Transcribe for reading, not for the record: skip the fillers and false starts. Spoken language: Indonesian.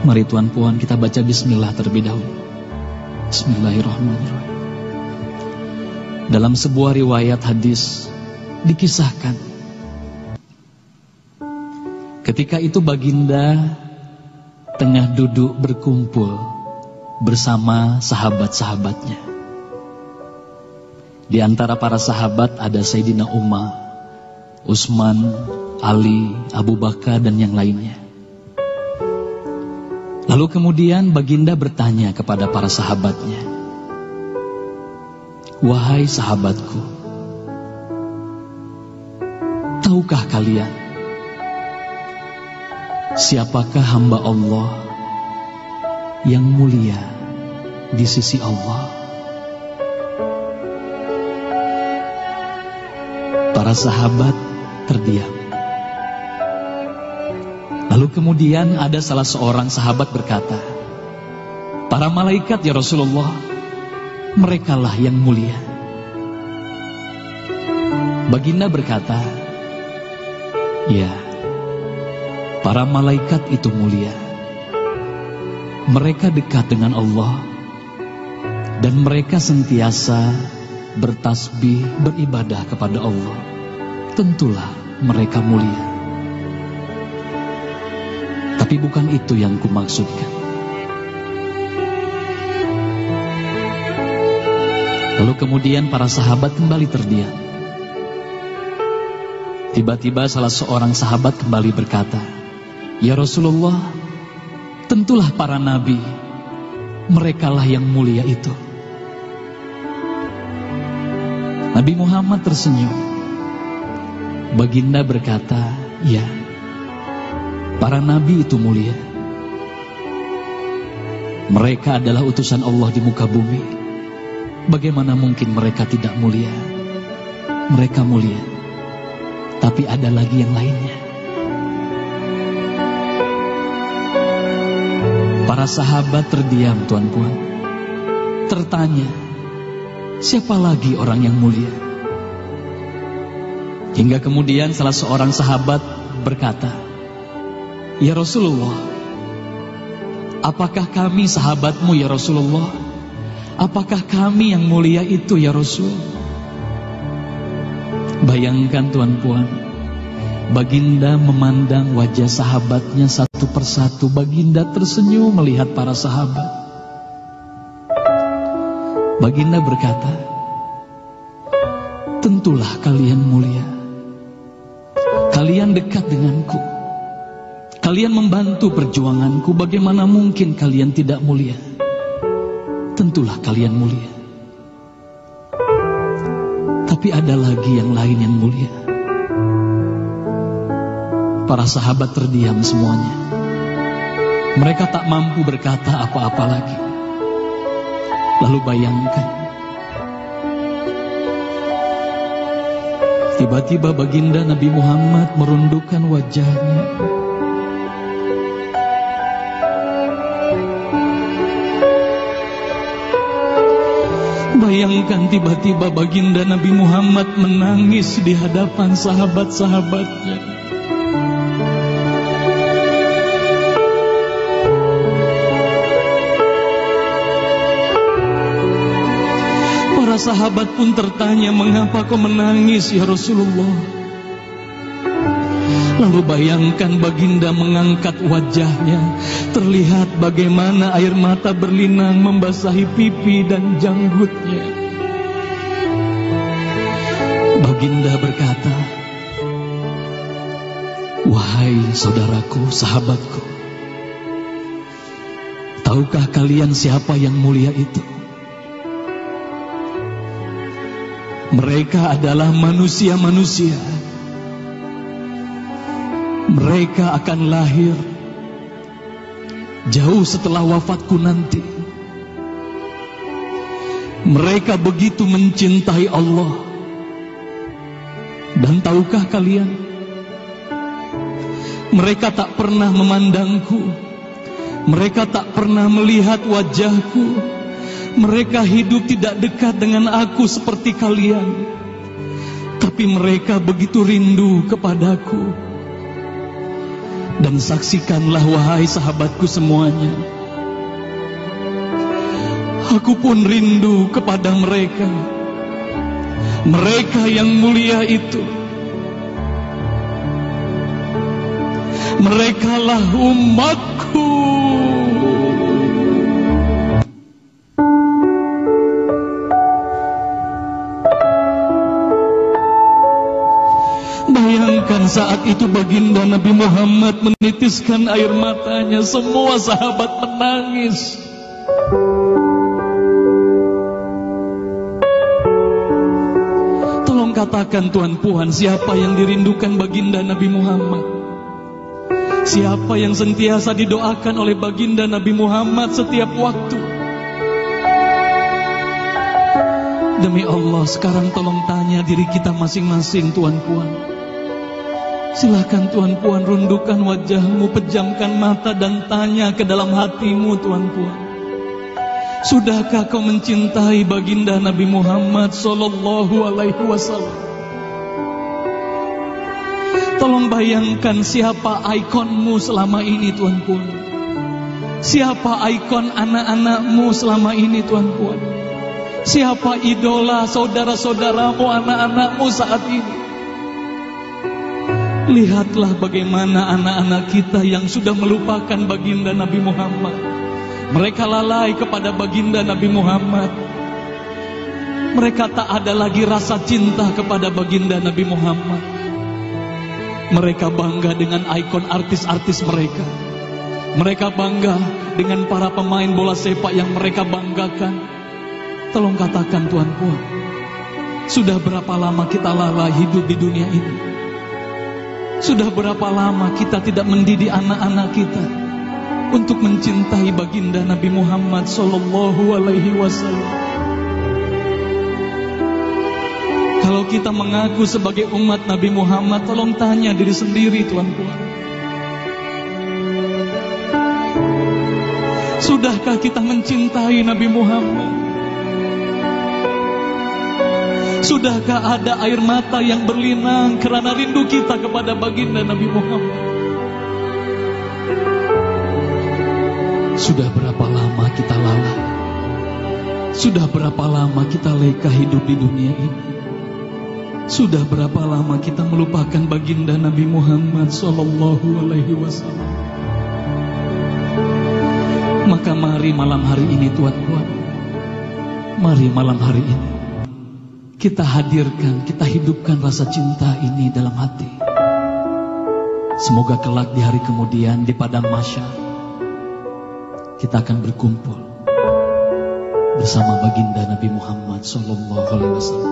Mari Tuan Puan kita baca bismillah terlebih dahulu. Bismillahirrahmanirrahim. Dalam sebuah riwayat hadis dikisahkan, ketika itu baginda tengah duduk berkumpul bersama sahabat-sahabatnya. Di antara para sahabat ada Sayyidina Umar, Utsman, Ali, Abu Bakar dan yang lainnya. Lalu kemudian baginda bertanya kepada para sahabatnya, "Wahai sahabatku, tahukah kalian siapakah hamba Allah yang mulia di sisi Allah?" Para sahabat terdiam. Lalu kemudian ada salah seorang sahabat berkata, "Para malaikat ya Rasulullah, merekalah yang mulia." Baginda berkata, "Ya, para malaikat itu mulia. Mereka dekat dengan Allah dan mereka sentiasa bertasbih, beribadah kepada Allah. Tentulah mereka mulia. Tapi bukan itu yang kumaksudkan." Lalu kemudian para sahabat kembali terdiam. Tiba-tiba salah seorang sahabat kembali berkata, "Ya Rasulullah, tentulah para nabi, merekalah yang mulia itu." Nabi Muhammad tersenyum. Baginda berkata, "Ya, para nabi itu mulia. Mereka adalah utusan Allah di muka bumi. Bagaimana mungkin mereka tidak mulia? Mereka mulia. Tapi ada lagi yang lainnya." Para sahabat terdiam, Tuan Puan. Tertanya, siapa lagi orang yang mulia? Hingga kemudian salah seorang sahabat berkata, "Ya Rasulullah, apakah kami sahabatmu ya Rasulullah? Apakah kami yang mulia itu ya Rasul?" Bayangkan Tuan Puan, baginda memandang wajah sahabatnya satu persatu. Baginda tersenyum melihat para sahabat. Baginda berkata, "Tentulah kalian mulia. Kalian dekat denganku. Kalian membantu perjuanganku. Bagaimana mungkin kalian tidak mulia? Tentulah kalian mulia. Tapi ada lagi yang lain yang mulia." Para sahabat terdiam semuanya. Mereka tak mampu berkata apa-apa lagi. Lalu bayangkan, tiba-tiba baginda Nabi Muhammad merundukkan wajahnya. Bayangkan tiba-tiba baginda Nabi Muhammad menangis di hadapan sahabat-sahabatnya. Para sahabat pun tertanya, "Mengapa kau menangis ya Rasulullah?" Lalu bayangkan baginda mengangkat wajahnya. Terlihat bagaimana air mata berlinang membasahi pipi dan janggutnya. Baginda berkata, "Wahai saudaraku, sahabatku, tahukah kalian siapa yang mulia itu? Mereka adalah manusia-manusia. Mereka akan lahir jauh setelah wafatku nanti. Mereka begitu mencintai Allah. Dan tahukah kalian, mereka tak pernah memandangku. Mereka tak pernah melihat wajahku. Mereka hidup tidak dekat dengan aku seperti kalian. Tapi mereka begitu rindu kepadaku. Dan saksikanlah wahai sahabatku semuanya, aku pun rindu kepada mereka, mereka yang mulia itu. Merekalah umatku. Bayangkan saat itu baginda Nabi Muhammad menitiskan air matanya, semua sahabat menangis. Tolong katakan Tuan Puan, siapa yang dirindukan baginda Nabi Muhammad? Siapa yang sentiasa didoakan oleh baginda Nabi Muhammad setiap waktu? Demi Allah, sekarang tolong tanya diri kita masing-masing, Tuan Puan. Silakan Tuan Puan rundukkan wajahmu, pejamkan mata dan tanya ke dalam hatimu, Tuan Puan. Sudahkah kau mencintai baginda Nabi Muhammad sallallahu alaihi wasallam? Tolong bayangkan siapa ikonmu selama ini, Tuan Puan. Siapa ikon anak-anakmu selama ini, Tuan Puan. Siapa idola saudara-saudaramu, anak-anakmu saat ini. Lihatlah bagaimana anak-anak kita yang sudah melupakan baginda Nabi Muhammad. Mereka lalai kepada baginda Nabi Muhammad. Mereka tak ada lagi rasa cinta kepada baginda Nabi Muhammad. Mereka bangga dengan ikon artis-artis mereka. Mereka bangga dengan para pemain bola sepak yang mereka banggakan. Tolong katakan Tuan Puan, sudah berapa lama kita lalai hidup di dunia ini? Sudah berapa lama kita tidak mendidik anak-anak kita untuk mencintai baginda Nabi Muhammad sallallahu alaihi wasallam? Kalau kita mengaku sebagai umat Nabi Muhammad, tolong tanya diri sendiri, Tuan Puan. Sudahkah kita mencintai Nabi Muhammad? Sudahkah ada air mata yang berlinang karena rindu kita kepada baginda Nabi Muhammad? Sudah berapa lama kita lalai? Sudah berapa lama kita leka hidup di dunia ini? Sudah berapa lama kita melupakan baginda Nabi Muhammad sallallahu alaihi wasallam? Maka mari malam hari ini, Tuan Puan, mari malam hari ini kita hadirkan, kita hidupkan rasa cinta ini dalam hati. Semoga kelak di hari kemudian di padang mahsyar kita akan berkumpul bersama baginda Nabi Muhammad sallallahu alaihi wasallam.